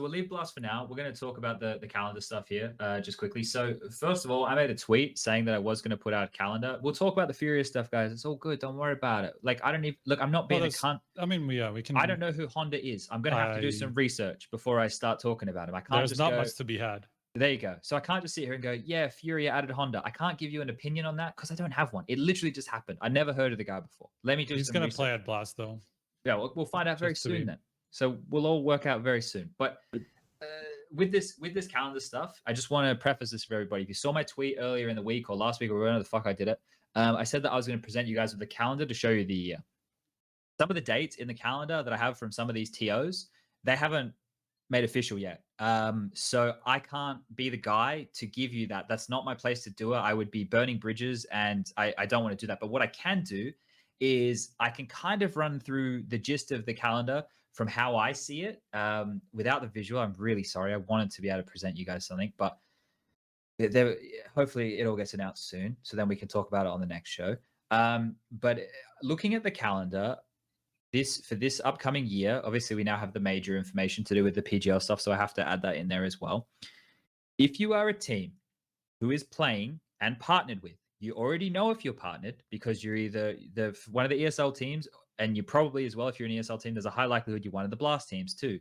we'll leave Blast for now. We're going to talk about the calendar stuff here just quickly. So first of all, I made a tweet saying that I was going to put out a calendar. We'll talk about the Furious stuff, guys. It's all good. Don't worry about it. Like, I don't even look. I'm not being a cunt. I mean, yeah, we can. I don't know who Honda is. I'm going to have to do some research before I start talking about him. I can't. There's not much to be had. There you go. So I can't just sit here and go, yeah, Furia added Honda. I can't give you an opinion on that because I don't have one. It literally just happened. I never heard of the guy before. Let me do. He's going to play at Blast though. Yeah, we'll find out very soon then. So we'll all work out very soon. But with this calendar stuff, I just want to preface this for everybody. If you saw my tweet earlier in the week or last week or whenever the fuck I did it, I said that I was going to present you guys with a calendar to show you the year. Some of the dates in the calendar that I have from some of these TOs, they haven't made official yet. So I can't be the guy to give you that. That's not my place to do it. I would be burning bridges, and I don't want to do that. But what I can do is I can kind of run through the gist of the calendar from how I see it without the visual. I'm really sorry. I wanted to be able to present you guys something, but hopefully it all gets announced soon, so then we can talk about it on the next show. But looking at the calendar, for this upcoming year, obviously we now have the major information to do with the PGL stuff, so I have to add that in there as well. If you are a team who is playing and partnered with, you already know if you're partnered because you're either one of the ESL teams, and you probably as well, if you're an ESL team, there's a high likelihood you're one of the Blast teams too.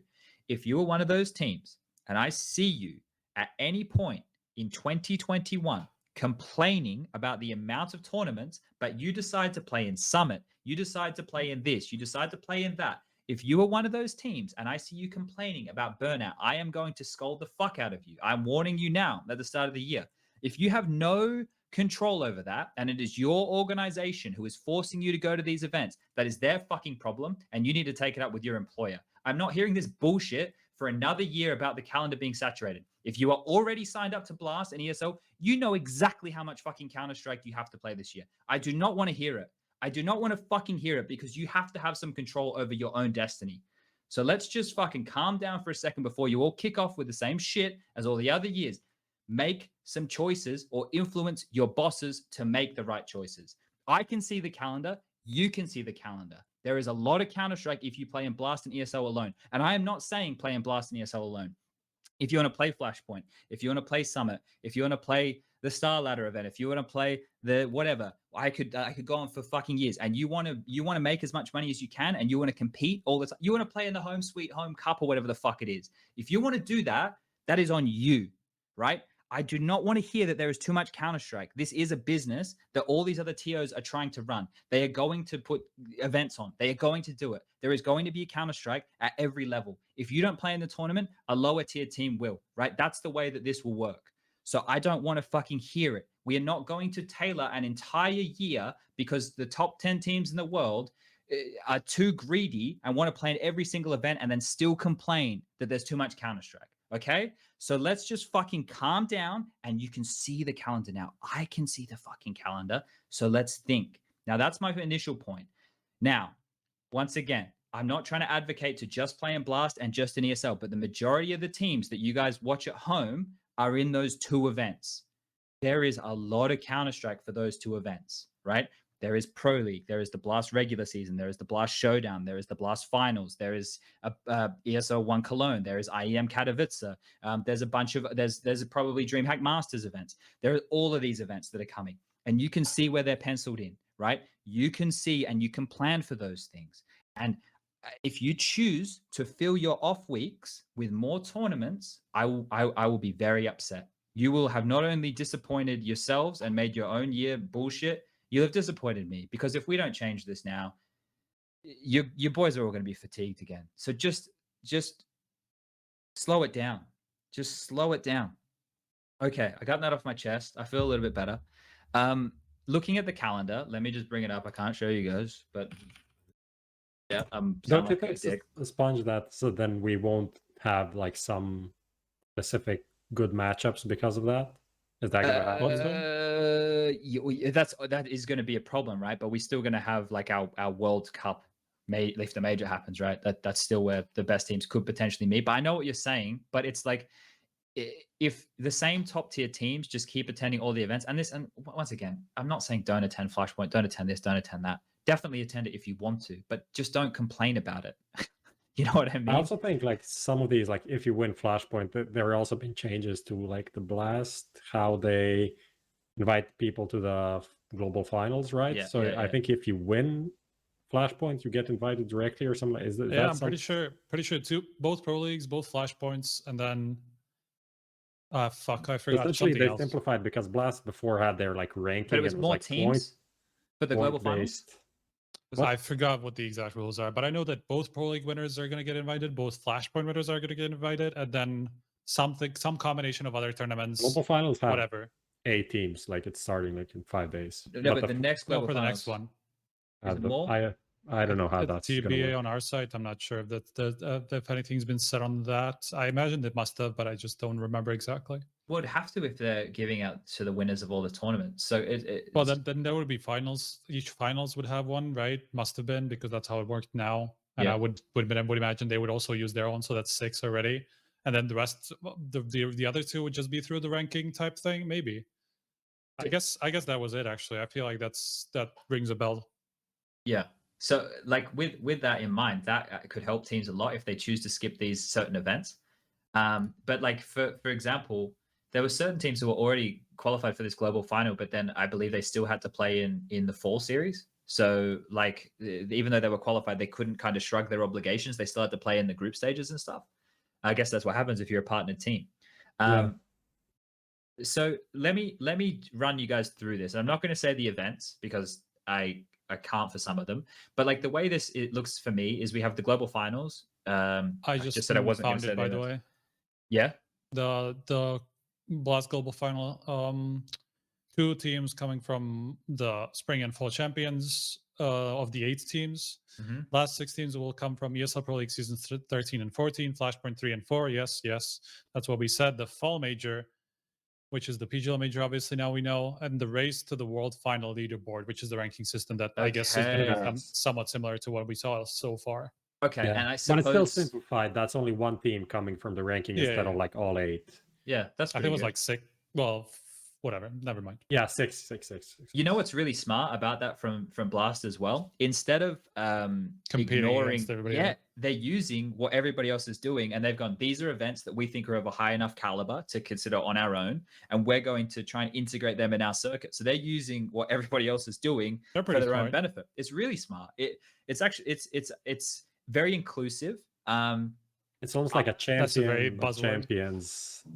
If you are one of those teams and I see you at any point in 2021 complaining about the amount of tournaments, but you decide to play in Summit, you decide to play in this, you decide to play in that. If you are one of those teams and I see you complaining about burnout, I am going to scold the fuck out of you. I'm warning you now at the start of the year. If you have no control over that, and it is your organization who is forcing you to go to these events, that is their fucking problem, and you need to take it up with your employer. I'm not hearing this bullshit for another year about the calendar being saturated. If you are already signed up to Blast and ESO, you know exactly how much fucking Counter-Strike you have to play this year. I do not want to hear it. I do not want to fucking hear it, because you have to have some control over your own destiny. So let's just fucking calm down for a second before you all kick off with the same shit as all the other years. Make some choices or influence your bosses to make the right choices. I can see the calendar. You can see the calendar. There is a lot of Counter-Strike if you play in Blast and ESO alone. And I am not saying play in Blast and ESO alone. If you want to play Flashpoint, if you want to play Summit, if you want to play the Star Ladder event, if you want to play the whatever, I could go on for fucking years. And you want to make as much money as you can, and you want to compete all the time. You want to play in the Home Sweet Home Cup or whatever the fuck it is. If you want to do that, that is on you, right? I do not want to hear that there is too much Counter-Strike. This is a business that all these other TOs are trying to run. They are going to put events on. They are going to do it. There is going to be a Counter-Strike at every level. If you don't play in the tournament, a lower tier team will, right? That's the way that this will work. So I don't want to fucking hear it. We are not going to tailor an entire year because the top 10 teams in the world are too greedy and want to play in every single event and then still complain that there's too much Counter-Strike. Okay, so let's just fucking calm down, and you can see the calendar now. I can see the fucking calendar. So let's think. Now, that's my initial point. Now, once again, I'm not trying to advocate to just play in Blast and just in ESL, but the majority of the teams that you guys watch at home are in those two events. There is a lot of Counter-Strike for those two events, right? There is Pro League, there is the Blast regular season, there is the Blast Showdown, there is the Blast Finals, there is ESO 1 Cologne, there is IEM Katowice, there's a bunch of, there's probably DreamHack Masters events. There are all of these events that are coming, and you can see where they're penciled in, right? You can see and you can plan for those things. And if you choose to fill your off weeks with more tournaments, I will be very upset. You will have not only disappointed yourselves and made your own year bullshit, you'll have disappointed me, because if we don't change this now, your boys are all going to be fatigued again. So just slow it down. Just slow it down. Okay, I got that off my chest. I feel a little bit better. Looking at the calendar, let me just bring it up. I can't show you guys, but yeah, don't you think SPUNJ that so then we won't have like some specific good matchups because of that? Is that going to happen? That is going to be a problem, right? But we're still going to have like our World Cup, if the major happens, right? That's still where the best teams could potentially meet. But I know what you're saying. But it's like, if the same top tier teams just keep attending all the events, and once again, I'm not saying don't attend Flashpoint, don't attend this, don't attend that. Definitely attend it if you want to, but just don't complain about it. You know what I mean? I also think like some of these, like if you win Flashpoint, there have also been changes to like the Blast, how they invite people to the global finals, right? Yeah, So yeah, I yeah. think if you win Flashpoint, you get invited directly or something. Is that Yeah, I'm pretty sure both pro leagues, both Flashpoints, and then fuck, I forgot Essentially something they else. simplified because Blast before had their like ranking. But it was and more like teams for the global finals. based. I forgot what the exact rules are, but I know that both pro league winners are going to get invited, both Flashpoint winners are going to get invited, and then some combination of other tournaments. Global finals have whatever. 8 teams, like it's starting like in 5 days. No, but the next No, global for the finals next one. is it more? I don't know how It's that's going to TBA work. on our site. I'm not sure if anything's been said on that. I imagine it must have, but I just don't remember exactly. Would have to if they're giving out to the winners of all the tournaments. So well, then there would be finals. Each finals would have one, right? Must have been, because that's how it worked now. And Yeah. I would imagine they would also use their own, so that's 6 already. And then the rest, the other 2 would just be through the ranking type thing, maybe. I guess that was it. Actually, I feel like that rings a bell. Yeah. So like with that in mind, that could help teams a lot if they choose to skip these certain events. But like for example, there were certain teams who were already qualified for this global final, but then I believe they still had to play in the fall series. So like even though they were qualified, they couldn't kind of shrug their obligations. They still had to play in the group stages and stuff. I guess that's what happens if you're a partnered team. So let me run you guys through this. I'm not going to say the events because I can't for some of them, but like the way it looks for me is we have the global finals. I just said I wasn't going found to say it, by the way. Yeah. The Blast Global Final, 2 teams coming from the spring and fall champions of the 8 teams. Mm-hmm. Last 6 teams will come from ESL Pro League seasons 13 and 14, Flashpoint 3 and 4. Yes, that's what we said. The fall major, which is the PGL major, obviously now we know, and the race to the world final leaderboard, which is the ranking system that I guess is going to become somewhat similar to what we saw so far. Okay, yeah. and I suppose... But it's still simplified. That's only one team coming from the ranking instead of like all 8. Yeah, that's I think it was like 6. Well, whatever. Never mind. Yeah, 6. You know what's really smart about that from Blast as well? Instead of ignoring, they're using what everybody else is doing, and they've gone, these are events that we think are of a high enough caliber to consider on our own, and we're going to try and integrate them in our circuit. So they're using what everybody else is doing for their own benefit. It's really smart. It's actually it's very inclusive. It's almost like a champions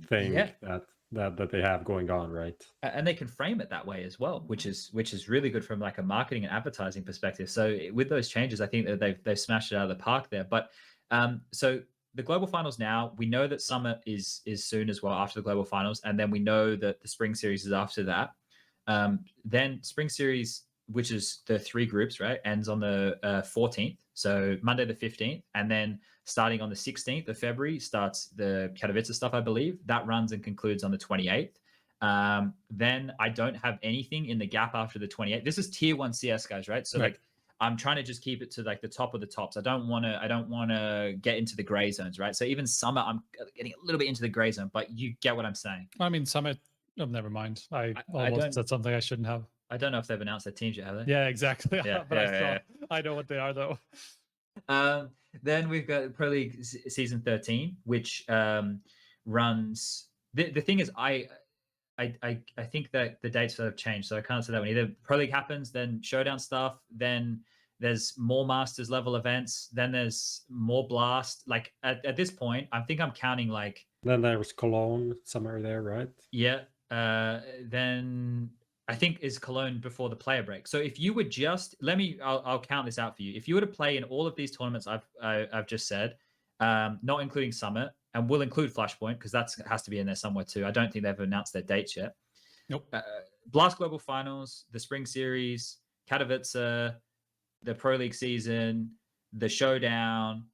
thing that they have going on, right? And they can frame it that way as well, which is really good from like a marketing and advertising perspective. So with those changes, I think that they've smashed it out of the park there. But so the global finals now, we know that summer is soon as well after the global finals, and then we know that the spring series is after that. Then spring series, which is the 3 groups, right, ends on the 14th, so Monday the 15th, and then starting on the 16th of February starts the Katowice stuff, I believe. That runs and concludes on the 28th. Then I don't have anything in the gap after the 28th. This is tier 1 CS, guys, right? So like I'm trying to just keep it to like the top of the tops. I don't want to get into the gray zones, right? So even summer, I'm getting a little bit into the gray zone, but you get what I'm saying. I mean, Summit, never mind. I almost said something I shouldn't have. I don't know if they've announced their teams yet, have they? Yeah, exactly. I know what they are, though. Then we've got Pro League Season 13, which runs... The thing is, I think that the dates have changed, so I can't say that one either. Pro League happens, then Showdown stuff, then there's more Masters level events, then there's more Blast. Like, at this point, I think I'm counting like... Then there's Cologne somewhere there, right? Yeah. Then... I think is Cologne before the player break. So if you would just I'll count this out for you. If you were to play in all of these tournaments I've just said, not including Summit, and we'll include Flashpoint because that has to be in there somewhere too. I don't think they've announced their dates yet. Nope. Blast Global Finals, the Spring Series, Katowice, the Pro League season, the Showdown,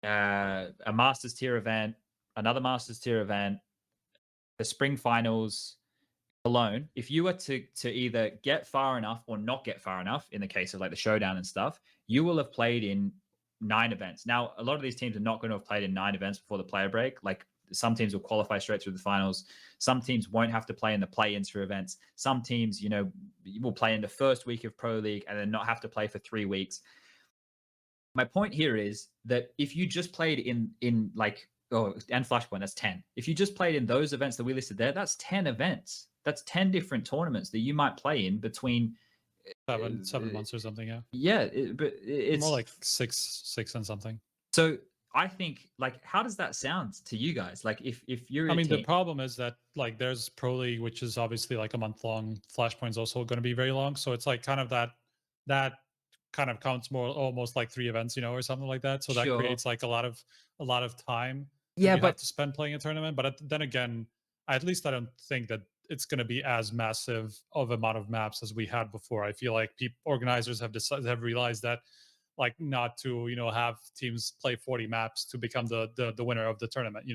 a Masters tier event, another Masters tier event, the Spring Finals. Alone, if you were to either get far enough or not get far enough, in the case of like the Showdown and stuff, you will have played in 9 events. Now, a lot of these teams are not going to have played in 9 events before the player break. Like some teams will qualify straight through the finals. Some teams won't have to play in the play-ins for events. Some teams, will play in the first week of Pro League and then not have to play for 3 weeks. my point here is that if you just played in like and Flashpoint, that's 10. If you just played in those events that we listed there, that's 10 events. That's 10 different tournaments that you might play in between 7 months or something. Yeah. Yeah, but it's more like six and something. So I think, like, how does that sound to you guys? Like, if you're, I mean, the problem is that like there's Pro League, which is obviously like a month long. Flashpoint's also going to be very long, so it's like kind of that kind of counts more, almost like 3 events, or something like that. So that creates like a lot of time. Yeah, you have to spend playing a tournament. But then again, at least I don't think that it's going to be as massive of amount of maps as we had before. I feel like organizers have realized that, like, not to have teams play 40 maps to become the winner of the tournament.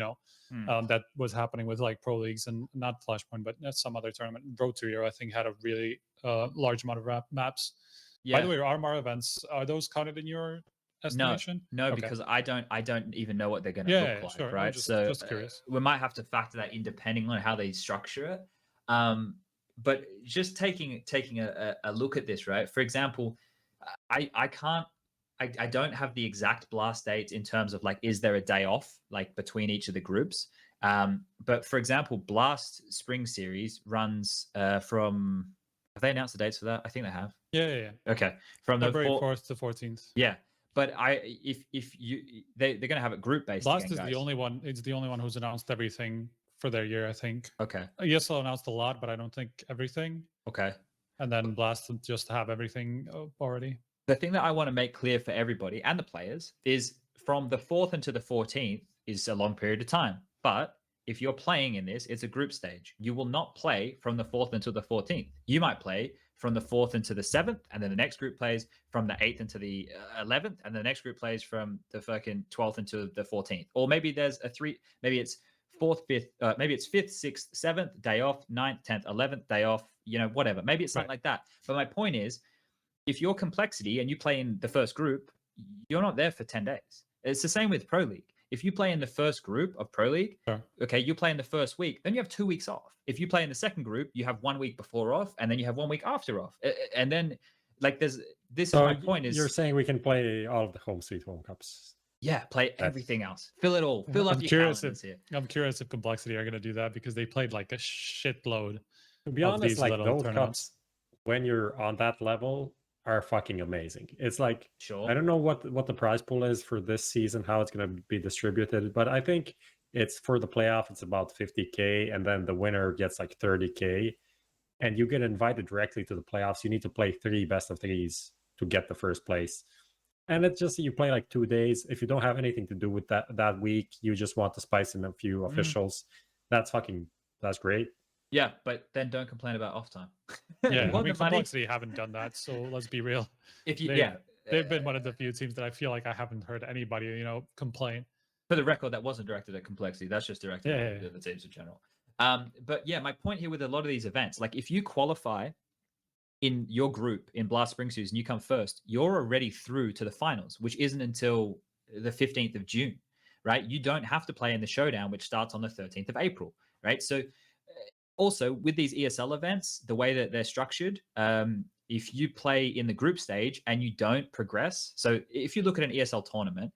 That was happening with like Pro Leagues and not Flashpoint, but some other tournament. Road to Hero, I think, had a really large amount of maps. Yeah. By the way, your RMR events, are those counted in your estimation? No, okay. Because I don't even know what they're going to look like, sure. Right? Just curious. We might have to factor that in depending on how they structure it. But just taking a look at this, right? For example, I don't have the exact blast dates in terms of like, is there a day off like between each of the groups? But for example, Blast Spring Series runs from. Have they announced the dates for that? I think they have. Yeah. Okay, from February 4th to 14th. Yeah, but if they're going to have it group based. Blast is the only one. It's the only one who's announced everything for their year, I think. Okay. ESL announced a lot, but I don't think everything. Okay. And then Blast just have everything already. The thing that I want to make clear for everybody and the players is from the 4th until the 14th is a long period of time. But if you're playing in this, it's a group stage. You will not play from the 4th until the 14th. You might play from the 4th into the 7th, and then the next group plays from the 8th into the 11th, and the next group plays from the fucking 12th into the 14th. Or maybe there's maybe it's 4th, 5th, maybe it's 5th, 6th, 7th, day off, 9th, 10th, 11th, day off, whatever. Maybe it's something like that. But my point is, if you're Complexity and you play in the first group, you're not there for 10 days. It's the same with Pro League. If you play in the first group of Pro League, okay, you play in the first week, then you have 2 weeks off. If you play in the second group, you have 1 week before off, and then you have 1 week after off. And then, like, this is my point is... You're saying we can play all of the Home Sweet Home Cups. Yeah, play everything else. Fill it all. Fill up your calendars here. I'm curious if Complexity are going to do that, because they played like a shitload. To be honest, like those cups, when you're on that level, are fucking amazing. It's like, I don't know what the prize pool is for this season, how it's going to be distributed, but I think it's for the playoff, it's about 50K, and then the winner gets like 30K, and you get invited directly to the playoffs. You need to play 3 best of 3s to get the first place. And it's just, you play like 2 days. If you don't have anything to do with that week, you just want to spice in a few officials, that's great. Yeah, but then don't complain about off time. Yeah, I mean, Complexity haven't done that, so let's be real. They've been one of the few teams that I feel like I haven't heard anybody, complain. For the record, that wasn't directed at Complexity. That's just directed at the teams in general. But yeah, my point here with a lot of these events, like if you qualify in your group in Blast Spring Series and you come first, you're already through to the finals, which isn't until the 15th of June, right? You don't have to play in the showdown, which starts on the 13th of April, right? So also, with these ESL events, the way that they're structured, if you play in the group stage and you don't progress, so if you look at an ESL tournament,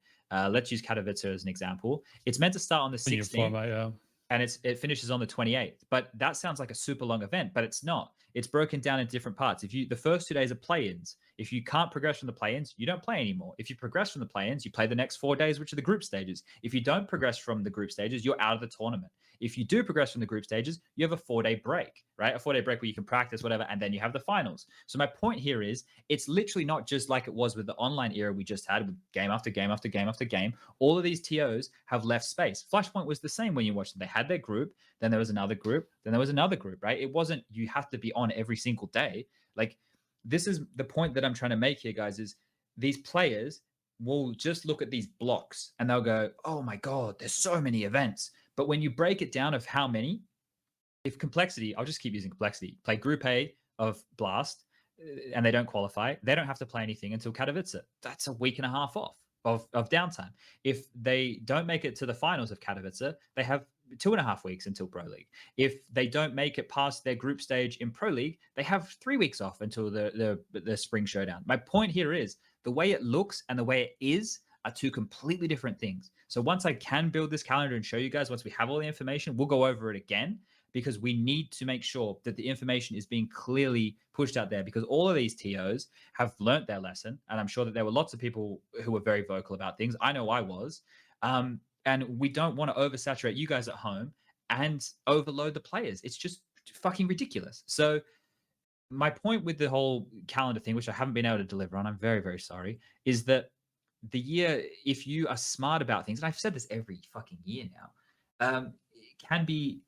let's use Katowice as an example, it's meant to start on the 16th and it finishes on the 28th. But that sounds like a super long event, but it's not. It's broken down into different parts. The first 2 days are play-ins. If you can't progress from the play-ins, you don't play anymore. If you progress from the play-ins, you play the next 4 days, which are the group stages. If you don't progress from the group stages, you're out of the tournament. If you do progress from the group stages, you have a 4-day break, right? A 4-day break where you can practice, whatever, and then you have the finals. So my point here is, it's literally not just like it was with the online era we just had with game after game after game after game. All of these TOs have left space. Flashpoint was the same when you watched it. They had their group, then there was another group, then there was another group, right? It wasn't you have to be on every single day. Like, this is the point that I'm trying to make here, guys, is these players will just look at these blocks and they'll go, oh my God, there's so many events. But when you break it down of how many, if Complexity, I'll just keep using Complexity, play Group A of Blast and they don't qualify, they don't have to play anything until Katowice. That's a week and a half off of downtime. If they don't make it to the finals of Katowice, they have 2.5 weeks until Pro League. If they don't make it past their group stage in Pro League, they have 3 weeks off until the spring showdown. My point here is the way it looks and the way it is are two completely different things. So once I can build this calendar and show you guys, once we have all the information, we'll go over it again, because we need to make sure that the information is being clearly pushed out there, because all of these TOs have learnt their lesson. And I'm sure that there were lots of people who were very vocal about things. I know I was. And we don't want to oversaturate you guys at home and overload the players. It's just fucking ridiculous. So my point with the whole calendar thing, which I haven't been able to deliver on, I'm very, very sorry, is that the year, if you are smart about things, and I've said this every fucking year now, it can be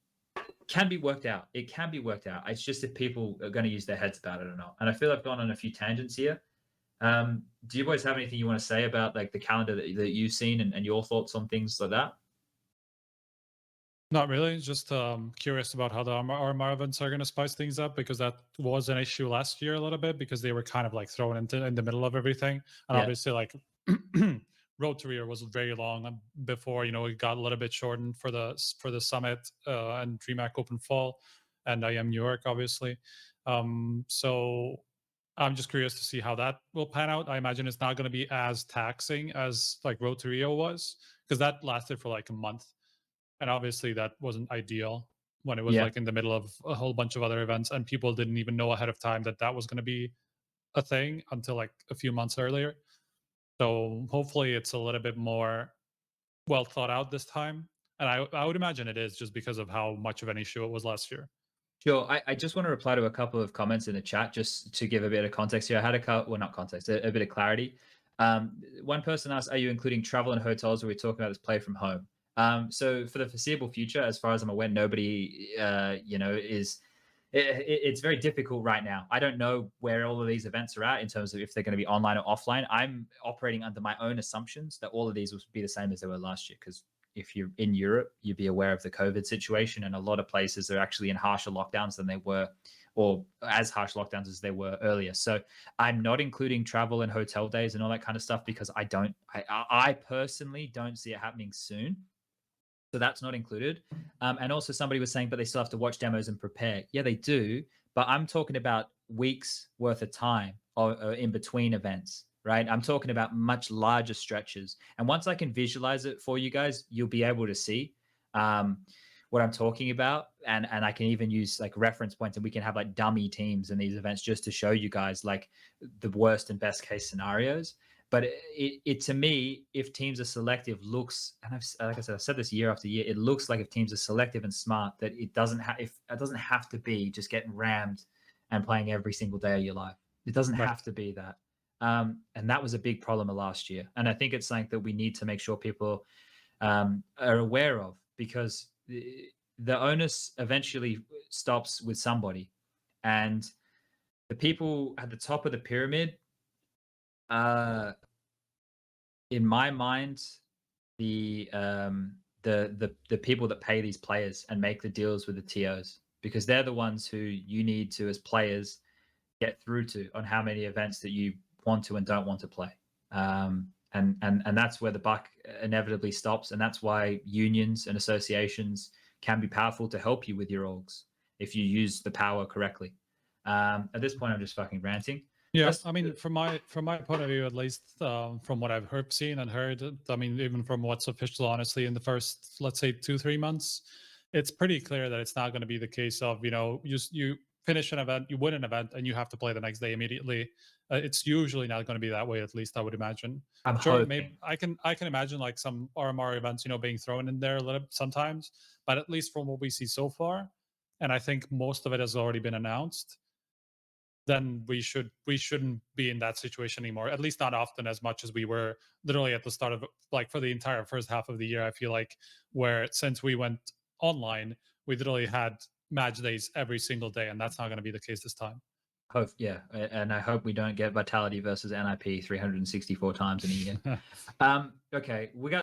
worked out. It can be worked out. It's just if people are going to use their heads about it or not. And I feel I've gone on a few tangents here. Do you boys have anything you want to say about like the calendar that you've seen and your thoughts on things like that? Not really. Just curious about how the RMR events are going to spice things up, because that was an issue last year a little bit, because they were kind of like thrown in the middle of everything. And obviously, like Road to Rio was very long before, it got a little bit shortened for the Summit and DreamHack Open Fall and IM New York, obviously. So I'm just curious to see how that will pan out. I imagine it's not going to be as taxing as like Road to Rio was, because that lasted for like a month. And obviously that wasn't ideal when it was like in the middle of a whole bunch of other events, and people didn't even know ahead of time that that was going to be a thing until like a few months earlier. So hopefully it's a little bit more well thought out this time. And I would imagine it is, just because of how much of an issue it was last year. Sure. I just want to reply to a couple of comments in the chat just to give a bit of context here. I had not context, a bit of clarity. One person asked, are you including travel and hotels, or are we talking about this play from home? So for the foreseeable future, as far as I'm aware, nobody, is. It's very difficult right now. I don't know where all of these events are at in terms of if they're going to be online or offline. I'm operating under my own assumptions that all of these will be the same as they were last year, because if you're in Europe, you'd be aware of the COVID situation, and a lot of places are actually in harsher lockdowns than they were, or as harsh lockdowns as they were earlier. So I'm not including travel and hotel days and all that kind of stuff, because I personally don't see it happening soon. So that's not included. And also somebody was saying, but they still have to watch demos and prepare. Yeah, they do. But I'm talking about weeks worth of time or in between events, right? I'm talking about much larger stretches. And once I can visualize it for you guys, you'll be able to see what I'm talking about. And I can even use like reference points, and we can have like dummy teams in these events just to show you guys like the worst and best case scenarios. But it to me, if teams are selective, looks, and like I said, I've said this year after year, it looks like if teams are selective and smart, that it doesn't have to be just getting rammed and playing every single day of your life. It doesn't have to be that. And that was a big problem of last year. And I think it's something that we need to make sure people are aware of, because the onus eventually stops with somebody, and the people at the top of the pyramid, in my mind, the people that pay these players and make the deals with the TOs, because they're the ones who you need to, as players, get through to on how many events that you want to and don't want to play. And that's where the buck inevitably stops, and that's why unions and associations can be powerful to help you with your orgs if you use the power correctly. At this point, I'm just fucking ranting. Yeah, I mean, from my point of view, at least, from what I've seen and heard, I mean, even from what's official, honestly, in the first, let's say, 2-3 months, it's pretty clear that it's not going to be the case of, you finish an event, you win an event, and you have to play the next day immediately. It's usually not going to be that way, at least I would imagine. I'm sure, hoping. maybe I can imagine like some RMR events, being thrown in there a little sometimes, but at least from what we see so far, and I think most of it has already been announced, then we shouldn't be in that situation anymore. At least not often as much as we were literally at the start of, like, for the entire first half of the year. I feel like, where since we went online, we literally had match days every single day, and that's not going to be the case this time. And I hope we don't get Vitality versus NIP 364 times in a year. Okay, we got